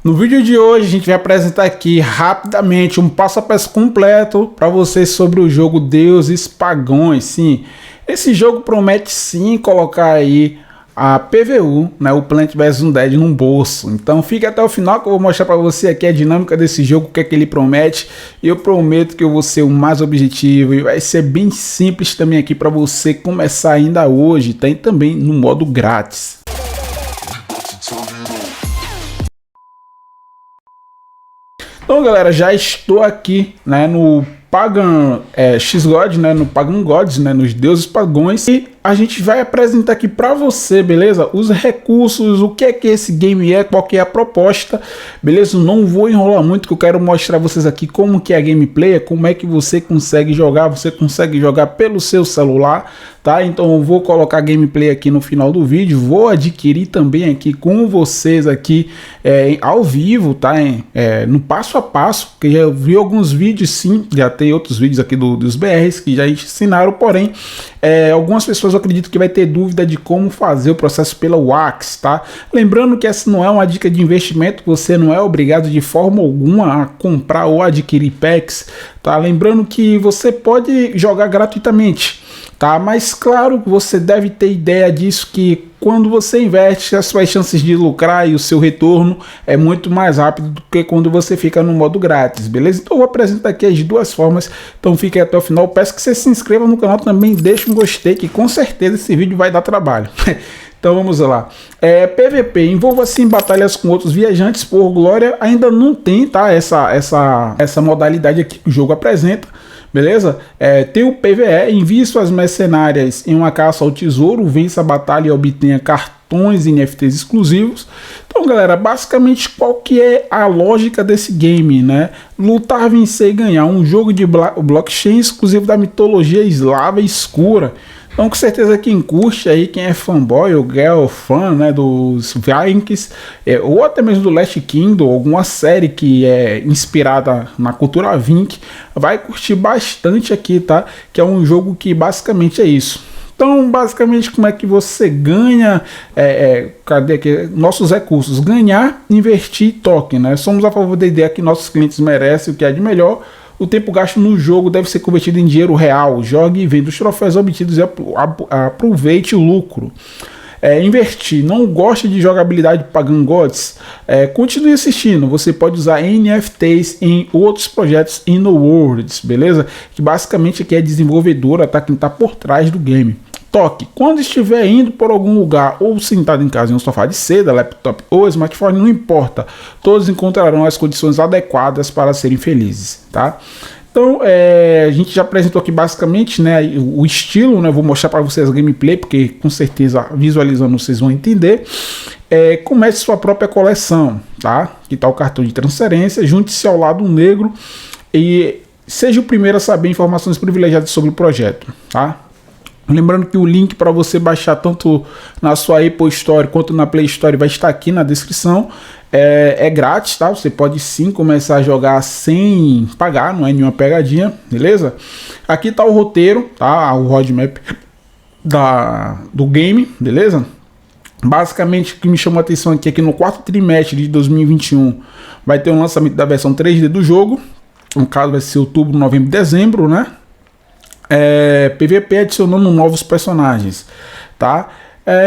No vídeo de hoje a gente vai apresentar aqui rapidamente um passo a passo completo para vocês sobre o jogo Deuses Pagões. Sim, esse jogo promete sim colocar aí a PVU, né, o Plant vs Undead no bolso. Então fica até o final que eu vou mostrar para você aqui a dinâmica desse jogo, o que é que ele promete. E eu prometo que eu vou ser o mais objetivo e vai ser bem simples também aqui para você começar ainda hoje. Tem também no modo grátis. Então galera, já estou aqui, né, no Pagan X-God, né, no Pagan Gods, né, nos Deuses Pagões, e a gente vai apresentar aqui para você, beleza? Os recursos, o que é que esse game é, qual que é a proposta, beleza? Não vou enrolar muito, que eu quero mostrar vocês aqui como que é a gameplay, como é que você consegue jogar pelo seu celular, tá? Então eu vou colocar a gameplay aqui no final do vídeo, vou adquirir também aqui com vocês aqui ao vivo, tá? No passo a passo, que já vi alguns vídeos sim, já tem outros vídeos aqui dos BRs que já ensinaram, porém algumas pessoas eu acredito que vai ter dúvida de como fazer o processo pela Wax, tá? Lembrando que essa não é uma dica de investimento, você não é obrigado de forma alguma a comprar ou adquirir packs, tá? Lembrando que você pode jogar gratuitamente, tá? Mas claro que você deve ter ideia disso, que quando você investe, as suas chances de lucrar e o seu retorno é muito mais rápido do que quando você fica no modo grátis, beleza? Então eu vou apresentar aqui as duas formas, então fique até o final. Peço que você se inscreva no canal também, deixe um gostei, que com certeza esse vídeo vai dar trabalho. Então vamos lá. PVP, envolva-se em batalhas com outros viajantes por glória, ainda não tem, tá? Essa modalidade aqui que o jogo apresenta. Beleza? Tem o PVE, envie suas mercenárias em uma caça ao tesouro, vença a batalha e obtenha cartões e NFTs exclusivos. Então galera, basicamente qual que é a lógica desse game, né? Lutar, vencer e ganhar, um jogo de blockchain exclusivo da mitologia eslava escura. Então com certeza quem curte aí, quem é fanboy ou girl fan, né, dos Vikings, ou até mesmo do Last Kingdom, alguma série que é inspirada na cultura Vink, vai curtir bastante aqui, tá? Que é um jogo que basicamente é isso. Então, basicamente, como é que você ganha, cadê aqui? Nossos recursos? Ganhar, investir token, né? Somos a favor da ideia que nossos clientes merecem o que é de melhor. O tempo gasto no jogo deve ser convertido em dinheiro real. Jogue e venda os troféus obtidos e aproveite o lucro. Investir. Não gosta de jogabilidade Pagan Gods? Continue assistindo. Você pode usar NFTs em outros projetos InnoWorlds, beleza? Que basicamente aqui é desenvolvedora, tá? Quem tá por trás do game. Toque. Quando estiver indo por algum lugar ou sentado em casa em um sofá de seda, laptop ou smartphone, não importa. Todos encontrarão as condições adequadas para serem felizes, tá? Então, a gente já apresentou aqui basicamente, né, o estilo, né? Vou mostrar para vocês a gameplay, porque com certeza visualizando vocês vão entender. Comece sua própria coleção, tá? Que tá o cartão de transferência, junte-se ao lado negro e seja o primeiro a saber informações privilegiadas sobre o projeto, tá? Lembrando que o link para você baixar tanto na sua Apple Store quanto na Play Store vai estar aqui na descrição. É grátis, tá? Você pode sim começar a jogar sem pagar, não é nenhuma pegadinha, beleza? Aqui tá o roteiro, tá? O roadmap do game, beleza? Basicamente o que me chamou a atenção aqui é que no quarto trimestre de 2021 vai ter o lançamento da versão 3D do jogo. No caso vai ser outubro, novembro, dezembro, né? PVP adicionando novos personagens, tá?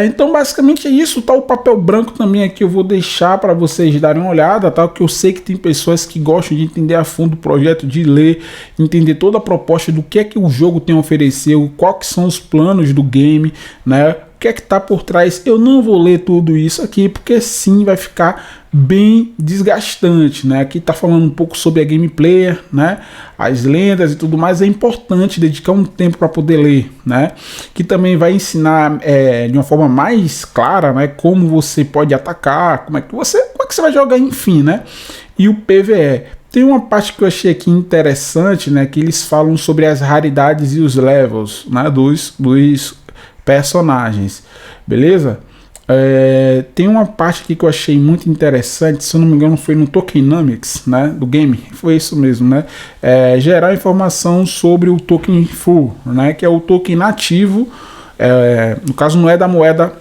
Então basicamente é isso, tá? O papel branco também aqui eu vou deixar para vocês darem uma olhada, tá? Porque eu sei que tem pessoas que gostam de entender a fundo o projeto, de ler, entender toda a proposta do que é que o jogo tem a oferecer, quais são os planos do game, né? O que é que tá por trás. Eu não vou ler tudo isso aqui, porque sim, vai ficar bem desgastante, né? Aqui tá falando um pouco sobre a gameplay, né? As lendas e tudo mais. É importante dedicar um tempo para poder ler, né? Que também vai ensinar de uma forma mais clara, né? Como você pode atacar, como é que você vai jogar, enfim, né? E o PVE. Tem uma parte que eu achei aqui interessante, né? Que eles falam sobre as raridades e os levels, né? Dos personagens, beleza? Tem uma parte aqui que eu achei muito interessante, se eu não me engano foi no Tokenomics, né, do game, foi isso mesmo, né? Gerar informação sobre o token full, né, que é o token nativo, no caso não é da moeda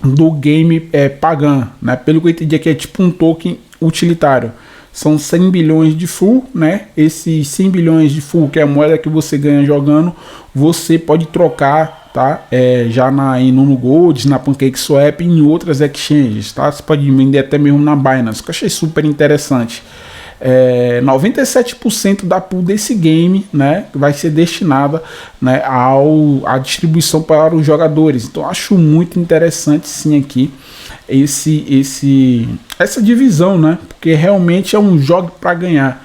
do game Pagan, né? Pelo que eu entendi aqui é tipo um token utilitário são 100 bilhões de full, né? Esses 100 bilhões de full, que é a moeda que você ganha jogando, você pode trocar, tá? Já na Inono Gold, na PancakeSwap e em outras exchanges, tá? Você pode vender até mesmo na Binance, que eu achei super interessante. 97% da pool desse game, né, vai ser destinada, né, à distribuição para os jogadores. Então acho muito interessante sim aqui essa divisão, né, porque realmente é um jogo para ganhar.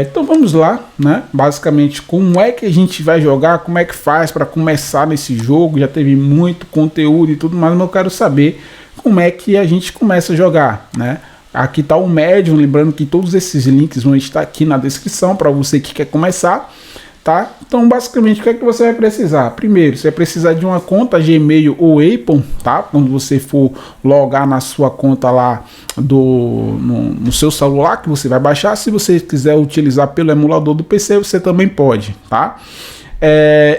Então vamos lá, né, basicamente como é que a gente vai jogar, como é que faz para começar nesse jogo. Já teve muito conteúdo e tudo mais, mas eu quero saber como é que a gente começa a jogar, né. Aqui está o Medium, lembrando que todos esses links vão estar aqui na descrição para você que quer começar, tá? Então, basicamente, o que é que você vai precisar? Primeiro, você vai precisar de uma conta Gmail ou Apple, tá? Quando você for logar na sua conta lá no seu celular, que você vai baixar. Se você quiser utilizar pelo emulador do PC, você também pode, tá?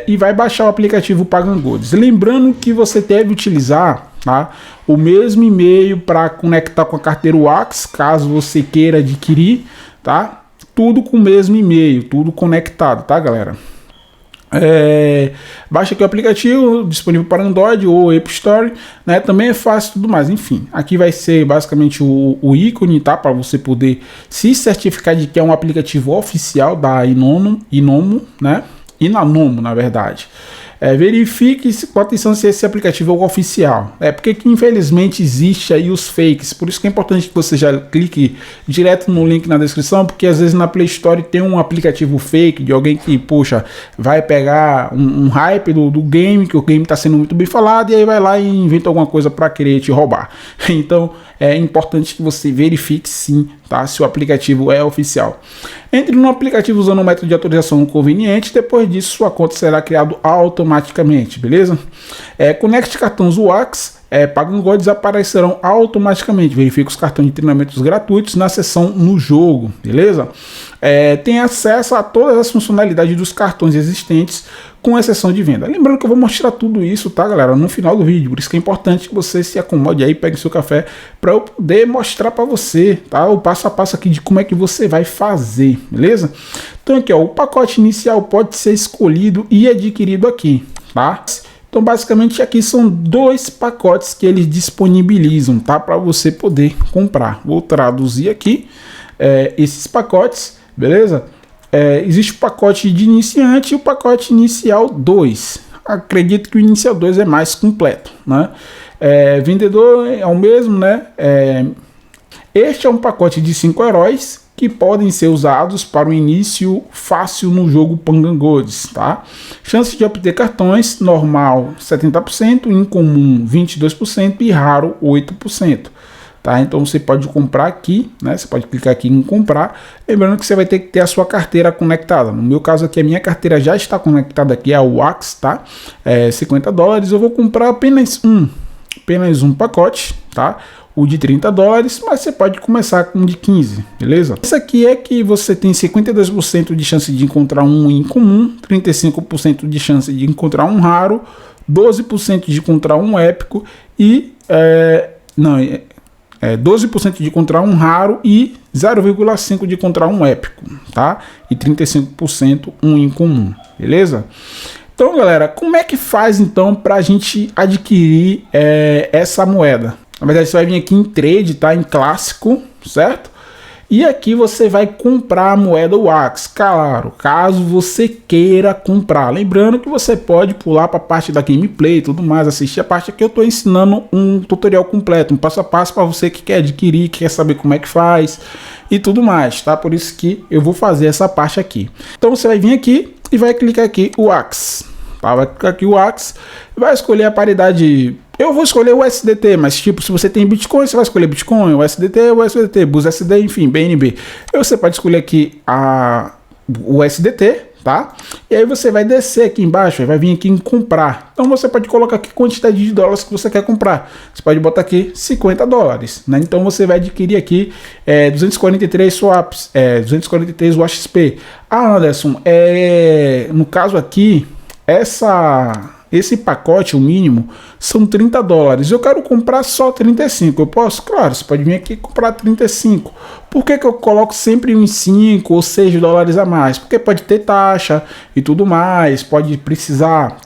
E vai baixar o aplicativo PaganGods. Lembrando que você deve utilizar, tá, o mesmo e-mail para conectar com a carteira Wax, caso você queira adquirir, tá? Tudo com o mesmo e-mail, tudo conectado, tá, galera? Baixa aqui o aplicativo, disponível para Android ou App Store, né? Também é fácil e tudo mais. Enfim, aqui vai ser basicamente o ícone, tá? Para você poder se certificar de que é um aplicativo oficial da Inomo, né? Inanomo, na verdade. Verifique com atenção se esse aplicativo é o oficial. Porque que, infelizmente existe aí os fakes. Por isso que é importante que você já clique direto no link na descrição, porque às vezes na Play Store tem um aplicativo fake de alguém que, poxa, vai pegar um hype do game, que o game está sendo muito bem falado, e aí vai lá e inventa alguma coisa para querer te roubar. Então é importante que você verifique sim, tá, se o aplicativo é oficial. Entre no aplicativo usando o método de autorização conveniente. Depois disso, sua conta será criada automaticamente, beleza? Conecte cartões Wax, PaganGods aparecerão automaticamente. Verifique os cartões de treinamentos gratuitos na seção no jogo, beleza? Tem acesso a todas as funcionalidades dos cartões existentes, com exceção de venda. Lembrando que eu vou mostrar tudo isso, tá, galera, no final do vídeo. Por isso que é importante que você se acomode aí, pegue seu café, para eu poder mostrar para você, tá, o passo a passo aqui de como é que você vai fazer, beleza? Então aqui, ó, o pacote inicial pode ser escolhido e adquirido aqui, tá? Então basicamente aqui são dois pacotes que eles disponibilizam, tá, para você poder comprar. Vou traduzir aqui esses pacotes, beleza? Existe o pacote de iniciante e o pacote inicial 2. Acredito que o inicial 2 é mais completo, né? Vendedor é o mesmo, né? Este é um pacote de 5 heróis que podem ser usados para o início fácil no jogo PaganGods, tá? Chance de obter cartões: normal 70%, incomum 22% e raro 8%. Tá? Então você pode comprar aqui, né? Você pode clicar aqui em comprar, lembrando que você vai ter que ter a sua carteira conectada. No meu caso aqui, a minha carteira já está conectada aqui, é a Wax, tá? $50. Eu vou comprar apenas um pacote, tá? O de $30, mas você pode começar com um de 15, beleza? Esse aqui é que você tem 52% de chance de encontrar um incomum, 35% de chance de encontrar um raro, 12% de encontrar um épico e 12% de encontrar um raro e 0,5% de encontrar um épico, tá? E 35% um incomum, beleza? Então, galera, como é que faz então para a gente adquirir essa moeda? Na verdade, você vai vir aqui em trade, tá? Em clássico, certo? E aqui você vai comprar a moeda Wax, claro, caso você queira comprar. Lembrando que você pode pular para a parte da gameplay e tudo mais, assistir a parte que eu estou ensinando um tutorial completo, um passo a passo para você que quer adquirir, que quer saber como é que faz e tudo mais, tá? Por isso que eu vou fazer essa parte aqui. Então você vai vir aqui e vai clicar aqui o Wax, tá? Vai clicar aqui o Wax, vai escolher a paridade. Eu vou escolher o USDT, mas tipo, se você tem Bitcoin, você vai escolher Bitcoin, USDT, BUSD, enfim, BNB. Você pode escolher aqui o USDT, tá? E aí você vai descer aqui embaixo, vai vir aqui em comprar. Então você pode colocar aqui a quantidade de dólares que você quer comprar. Você pode botar aqui $50, né? Então você vai adquirir aqui 243 swaps, 243 UXP. Ah, Anderson, no caso aqui, esse pacote, o mínimo, são 30 dólares. Eu quero comprar só 35. Eu posso? Claro, você pode vir aqui e comprar 35. Por que eu coloco sempre uns 5 ou 6 dólares a mais? Porque pode ter taxa e tudo mais, pode precisar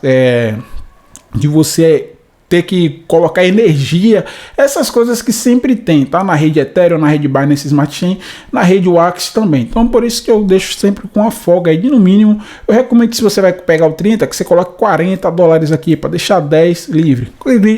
de você ter que colocar energia, essas coisas que sempre tem, tá? Na rede Ethereum, na rede Binance Smart Chain, na rede Wax também. Então, por isso que eu deixo sempre com a folga aí de, no mínimo, eu recomendo que se você vai pegar o 30, que você coloque 40 dólares aqui, para deixar 10 livre.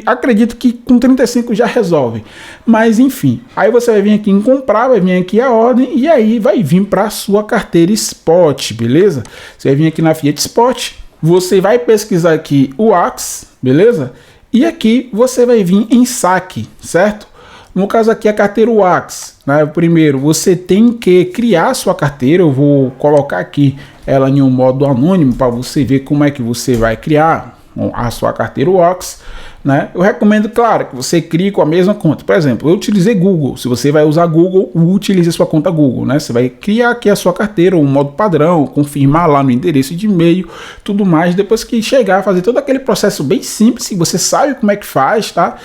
Acredito que com 35 já resolve. Mas, enfim, aí você vai vir aqui em comprar, vai vir aqui a ordem, e aí vai vir para a sua carteira Spot, beleza? Você vai vir aqui na Fiat Spot, você vai pesquisar aqui o Wax, beleza? E aqui você vai vir em saque, certo? No caso aqui a carteira Wax, né? Primeiro você tem que criar a sua carteira. Eu vou colocar aqui ela em um modo anônimo para você ver como é que você vai criar a sua carteira Wax, né? Eu recomendo, claro, que você crie com a mesma conta. Por exemplo, eu utilizei Google. Se você vai usar Google, utilize a sua conta Google, né? Você vai criar aqui a sua carteira, um modo padrão, confirmar lá no endereço de e-mail, tudo mais. Depois que chegar, fazer todo aquele processo bem simples, que você sabe como é que faz, tá?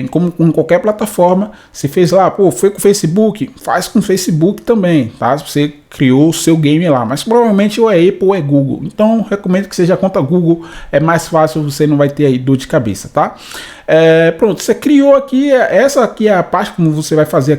Como com qualquer plataforma. Você fez lá, pô, foi com o Facebook? Faz com o Facebook também, tá? Você criou o seu game lá, mas provavelmente ou é Apple ou é Google. Então, recomendo que seja a conta Google, é mais fácil, você não vai ter aí dor de cabeça, tá? Pronto, você criou aqui, essa aqui é a parte como você vai fazer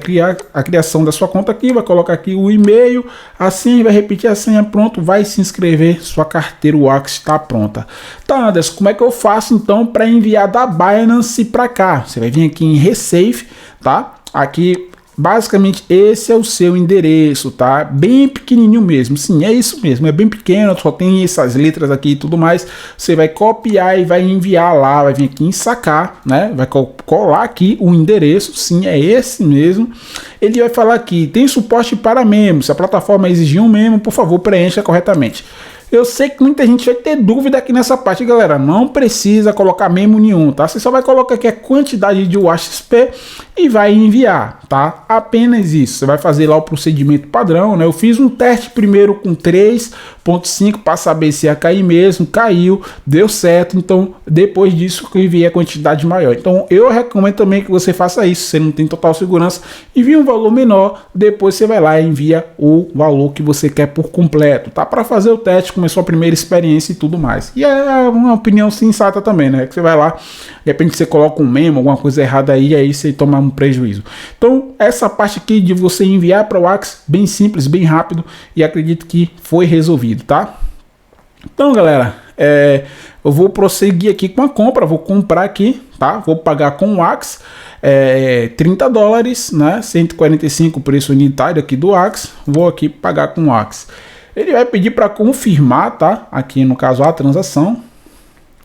a criação da sua conta aqui, vai colocar aqui o e-mail, assim, vai repetir a senha, pronto, vai se inscrever, sua carteira Wax está pronta. Tá, Anderson, como é que eu faço então para enviar da Binance para cá? Você vai vir aqui em Recefe, tá? Aqui basicamente esse é o seu endereço, tá? Bem pequenininho mesmo, sim, é isso mesmo, é bem pequeno, só tem essas letras aqui e tudo mais. Você vai copiar e vai enviar lá, vai vir aqui em sacar, né? Vai colar aqui o endereço, sim, é esse mesmo. Ele vai falar aqui, tem suporte para membros, se a plataforma exigir um membro, por favor, preencha corretamente. Eu sei que muita gente vai ter dúvida aqui nessa parte, galera. Não precisa colocar memo nenhum, tá? Você só vai colocar aqui a quantidade de UAXP e vai enviar, tá? Apenas isso. Você vai fazer lá o procedimento padrão, né? Eu fiz um teste primeiro com 3.5 para saber se ia cair mesmo. Caiu, deu certo. Então, depois disso eu enviei a quantidade maior. Então, eu recomendo também que você faça isso. Se você não tem total segurança, envie um valor menor. Depois você vai lá e envia o valor que você quer por completo, tá? Para fazer o teste, começou a primeira experiência e tudo mais. E é uma opinião sensata também, né? Que você vai lá, de repente você coloca um memo, alguma coisa errada aí, aí você toma um prejuízo. Então, essa parte aqui de você enviar para o Wax, bem simples, bem rápido, e acredito que foi resolvido, tá? Então, galera, eu vou prosseguir aqui com a compra, vou comprar aqui, tá? Vou pagar com o Wax, 30 dólares, né? 145 o preço unitário aqui do Wax, vou aqui pagar com o Wax. Ele vai pedir para confirmar, tá? Aqui no caso a transação,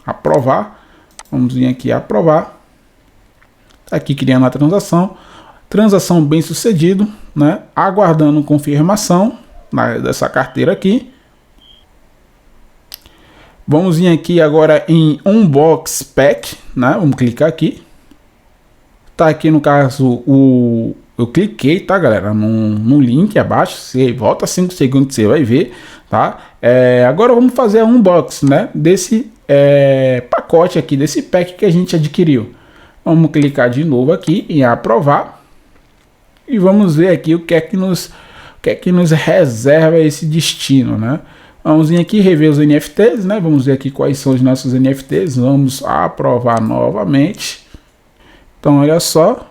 aprovar. Vamos vir aqui aprovar. Tá aqui criando a transação bem sucedido, né? Aguardando confirmação dessa carteira aqui. Vamos vir aqui agora em Unbox Pack, né? Vamos clicar aqui. Tá aqui no caso eu cliquei, tá, galera, no link abaixo. Você volta 5 segundos que você vai ver, tá? Agora vamos fazer a unboxing, né, desse pacote aqui, desse pack que a gente adquiriu. Vamos clicar de novo aqui em aprovar e vamos ver aqui o que é que nos reserva esse destino, né? Vamos vir aqui rever os NFTs, né? Vamos ver aqui quais são os nossos NFTs. Vamos aprovar novamente. Então, olha só.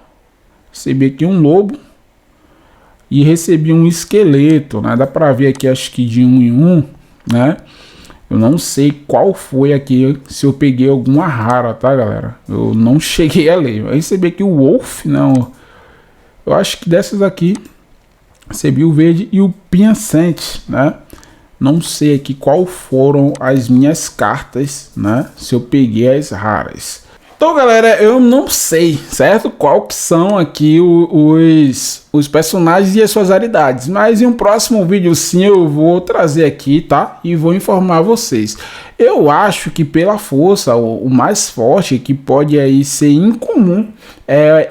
Recebi aqui um lobo e recebi um esqueleto, né? Dá pra ver aqui, acho que de 1 em 1, né? Eu não sei qual foi aqui, se eu peguei alguma rara, tá, galera? Eu não cheguei a ler. Eu recebi aqui o Wolf, não. Eu acho que dessas aqui, recebi o verde e o Piancente, né? Não sei aqui qual foram as minhas cartas, né? Se eu peguei as raras. Então, galera, eu não sei, certo? Qual que são aqui os personagens e as suas raridades. Mas em um próximo vídeo, sim, eu vou trazer aqui, tá? E vou informar vocês. Eu acho que pela força, o mais forte, que pode aí ser incomum,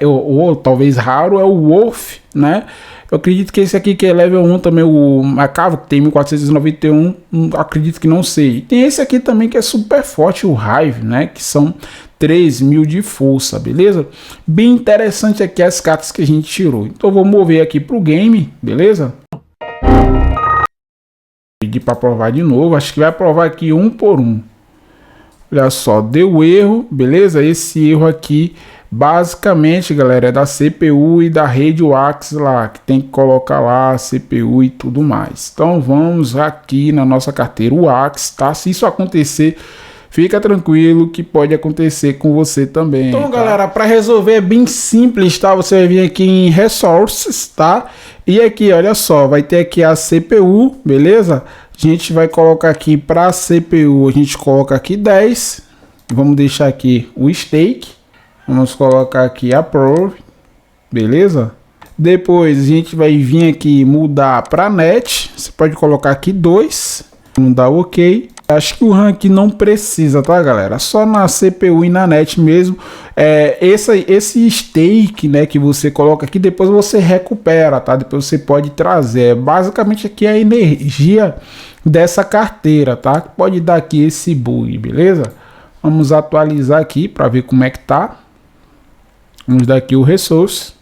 ou talvez raro, é o Wolf, né? Eu acredito que esse aqui que é level 1 também, o Macavo, que tem 1491, acredito que não sei. Tem esse aqui também que é super forte, o Hive, né? Que são 3.000 de força, beleza? Bem interessante aqui as cartas que a gente tirou. Então eu vou mover aqui pro game, beleza? Pedir para provar de novo, acho que vai provar aqui um por um. Olha só, deu erro, beleza? Esse erro aqui, basicamente, galera, é da CPU e da rede WAX lá, que tem que colocar lá a CPU e tudo mais. Então vamos aqui na nossa carteira WAX, tá? Se isso acontecer, fica tranquilo que pode acontecer com você também. Então, tá? Galera, para resolver é bem simples, tá? Você vai vir aqui em Resources, tá? E aqui, olha só, vai ter aqui a CPU, beleza? A gente vai colocar aqui para a CPU, a gente coloca aqui 10. Vamos deixar aqui o Stake. Vamos colocar aqui Approve, beleza? Depois a gente vai vir aqui mudar para Net. Você pode colocar aqui 2. Vamos dar OK. Acho que o rank não precisa, tá, galera? Só na CPU e na net mesmo. Esse stake, né, que você coloca aqui, depois você recupera, tá? Depois você pode trazer. Basicamente aqui é a energia dessa carteira, tá? Pode dar aqui esse bug, beleza? Vamos atualizar aqui para ver como é que tá. Vamos dar aqui o resource.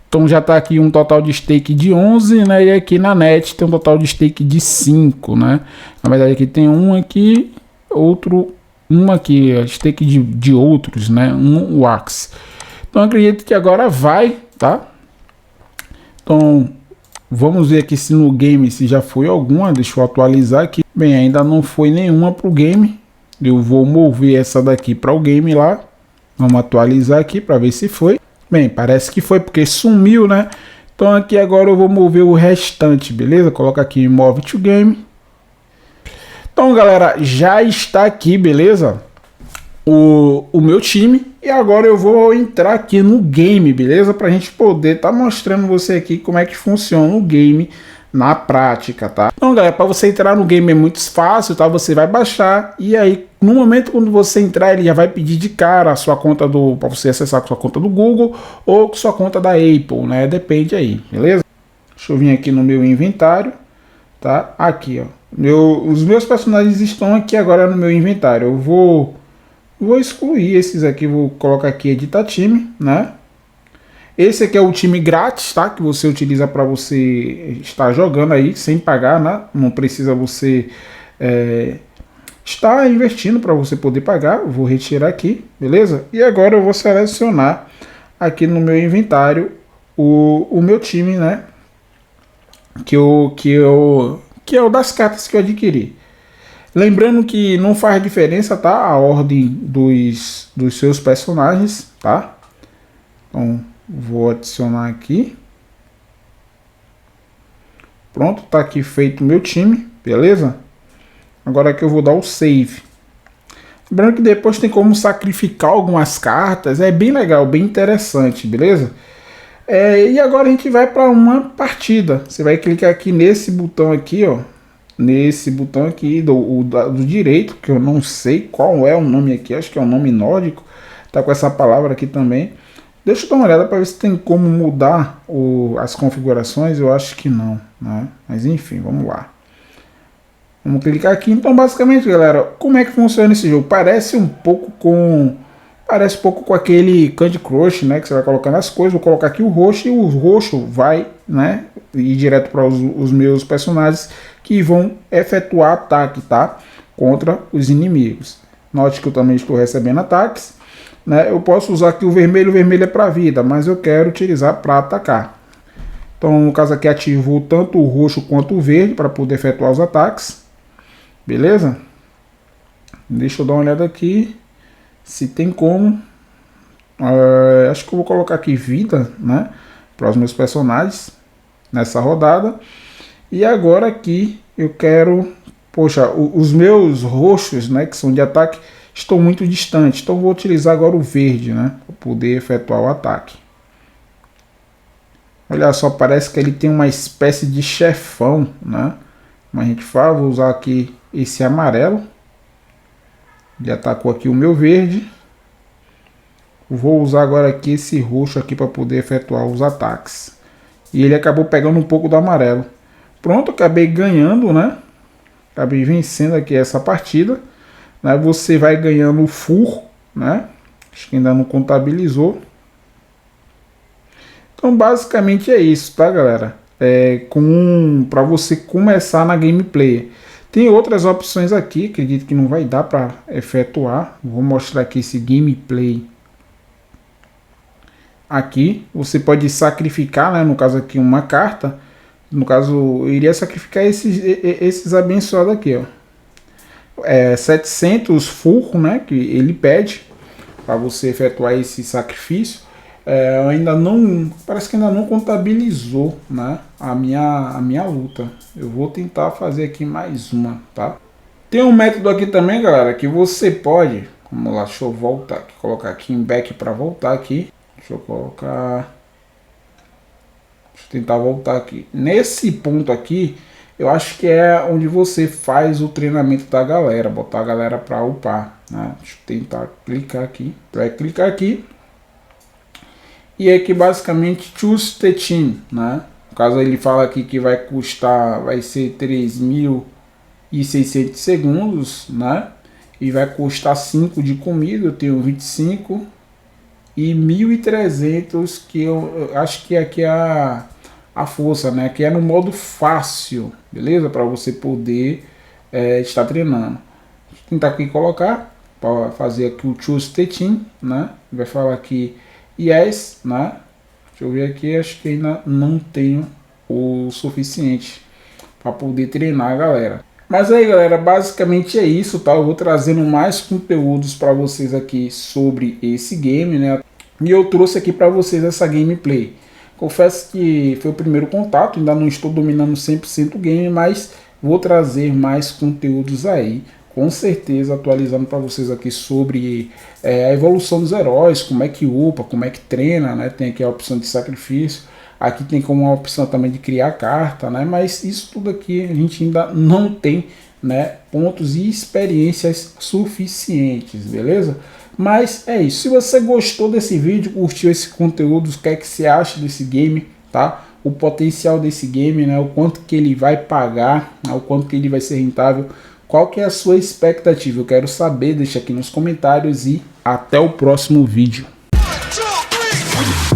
Então já está aqui um total de stake de 11, né? E aqui na net tem um total de stake de 5, né? Na verdade aqui tem um aqui, outro, um aqui, stake de outros, né? Um wax. Então acredito que agora vai, tá? Então vamos ver aqui se no game se já foi alguma. Deixa eu atualizar aqui. Bem, ainda não foi nenhuma para o game. Eu vou mover essa daqui para o game lá. Vamos atualizar aqui para ver se foi. Bem, parece que foi porque sumiu, né? Então aqui agora eu vou mover o restante, beleza? Coloca aqui Move to Game. Então, galera, já está aqui, beleza? O meu time. E agora eu vou entrar aqui no game, beleza? Pra gente poder estar mostrando você aqui como é que funciona o game na prática, tá? Então, galera, para você entrar no game é muito fácil, tá? Você vai baixar e aí, no momento quando você entrar, ele já vai pedir de cara a sua conta para você acessar com sua conta do Google ou com sua conta da Apple, né? Depende aí, beleza? Deixa eu vir aqui no meu inventário, tá? Aqui, ó. Os meus personagens estão aqui agora no meu inventário. Eu vou excluir esses aqui, vou colocar aqui editar time, né? Esse aqui é o time grátis, tá? Que você utiliza para você estar jogando aí sem pagar, né? Não precisa você estar investindo para você poder pagar. Eu vou retirar aqui, beleza? E agora eu vou selecionar aqui no meu inventário o meu time, né? Que é o das cartas que eu adquiri. Lembrando que não faz diferença, tá? A ordem dos seus personagens, tá? Então vou adicionar aqui. Pronto, tá aqui feito o meu time, beleza? Agora que eu vou dar o save. Lembrando que depois tem como sacrificar algumas cartas, é bem legal, bem interessante, beleza? E agora a gente vai para uma partida. Você vai clicar aqui nesse botão aqui, ó. Nesse botão aqui do direito, que eu não sei qual é o nome aqui, acho que é um nome nórdico. Tá com essa palavra aqui também. Deixa eu dar uma olhada para ver se tem como mudar as configurações. Eu acho que não, né? Mas enfim, vamos lá. Vamos clicar aqui. Então, basicamente, galera, como é que funciona esse jogo? Parece um pouco com aquele Candy Crush, né? Que você vai colocando as coisas. Vou colocar aqui o roxo e o roxo vai, né? Ir direto para os meus personagens que vão efetuar ataque, tá? Contra os inimigos. Note que eu também estou recebendo ataques. Né? Eu posso usar aqui o vermelho é para vida, mas eu quero utilizar para atacar. Então, no caso aqui, ativou tanto o roxo quanto o verde para poder efetuar os ataques. Beleza? Deixa eu dar uma olhada aqui se tem como. Acho que eu vou colocar aqui vida, né, para os meus personagens nessa rodada. E agora aqui eu quero, poxa, os meus roxos, né, que são de ataque, estão muito distantes. Então vou utilizar agora o verde, né, para poder efetuar o ataque. Olha só, parece que ele tem uma espécie de chefão, né? Como a gente fala, vou usar aqui esse amarelo. Ele atacou aqui o meu verde. Vou usar agora aqui esse roxo aqui para poder efetuar os ataques. E ele acabou pegando um pouco do amarelo. Pronto, acabei ganhando, né? Acabei vencendo aqui essa partida. Né? Você vai ganhando o fur, né? Acho que ainda não contabilizou. Então basicamente é isso, tá, galera? Para você começar na gameplay. Tem outras opções aqui, acredito que não vai dar para efetuar. Vou mostrar aqui esse gameplay. Aqui você pode sacrificar, né, no caso aqui uma carta. No caso eu iria sacrificar esses abençoados aqui, ó. 700 furro, né, que ele pede para você efetuar esse sacrifício. Ainda não, parece que ainda não contabilizou, né, a minha luta. Eu vou tentar fazer aqui mais uma, tá? Tem um método aqui também, galera, que você pode, vamos lá, deixa eu voltar aqui, colocar aqui em back para voltar aqui. Deixa eu colocar, deixa eu tentar voltar aqui. Nesse ponto aqui, eu acho que é onde você faz o treinamento da galera, botar a galera para upar, né? Deixa eu tentar clicar aqui, vai clicar aqui. E aqui basicamente choose the team, né? No caso ele fala aqui que vai custar, vai ser 3.600 segundos, né? E vai custar 5 de comida, eu tenho 25 e 1.300, que eu acho que aqui é a força, né? Que é no modo fácil, beleza? Para você poder estar treinando. Vou tentar aqui colocar para fazer aqui o choose the team, né? Vai falar aqui yes, né? Deixa eu ver aqui, acho que ainda não tenho o suficiente para poder treinar a galera. Mas aí, galera, basicamente é isso, tá? Eu vou trazendo mais conteúdos para vocês aqui sobre esse game, né? E eu trouxe aqui para vocês essa gameplay. Confesso que foi o primeiro contato, ainda não estou dominando 100% o game, mas vou trazer mais conteúdos aí, com certeza atualizando para vocês aqui sobre a evolução dos heróis, como é que upa, como é que treina, né? Tem aqui a opção de sacrifício, aqui tem como uma opção também de criar carta, né? Mas isso tudo aqui a gente ainda não tem, né, pontos e experiências suficientes, beleza? Mas é isso. Se você gostou desse vídeo, curtiu esse conteúdo, o que é que você acha desse game, tá? O potencial desse game, né? O quanto que ele vai pagar, né? O quanto que ele vai ser rentável. Qual que é a sua expectativa? Eu quero saber, deixa aqui nos comentários e até o próximo vídeo. 1, 2, 3.